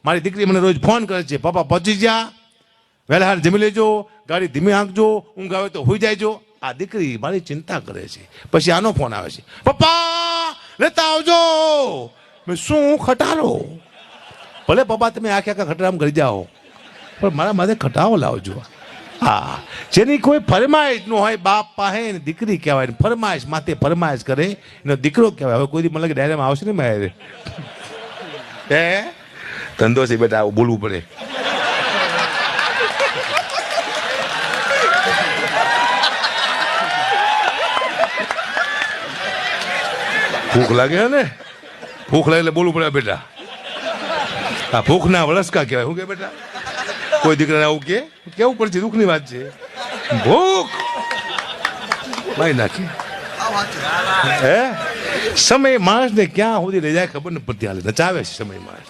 મારી દીકરી મને રોજ ફોન કરે છે, પપ્પા પહોંચી જા, વહેલા હાર જમી લેજો, ગાડી ધીમે હાંકજો, ઊંઘ આવે તો હોઈ જાયજો. આ દીકરી મારી ચિંતા કરે છે. પછી આનો ફોન આવે છે, પપ્પા લેતા આવજો. મેં શું ખટારો? ભલે પપ્પા તમે આખે આખા ખટારામ કરી જાઓ, પણ મારા માથે ખટાવો લાવજો. હા, જેની કોઈ ફરમાઈશ ન હોય બાપ પાસે ને દીકરી કહેવાય, ફરમાઈશ માથે ફરમાઈશ કરે એનો દીકરો કહેવાય. હવે કોઈ મને લાગે ડાયરામાં આવશે ને મારે હે ધંધો છે બેટા, આવું બોલવું પડે. ભૂખ લાગે ને, ભૂખ લાગે એટલે બોલવું પડે બેટા. આ ભૂખ ના વળસકા કહેવાય. શું કે બેટા? કોઈ દીકરાને આવું કેવું પડશે? દુઃખની વાત છે. ભૂખ મારી નાખી હે. સમય માણસને ક્યાં સુધી લઈ જાય ખબર નથી પડતી. હાલે નચાવે છે સમય માણસ.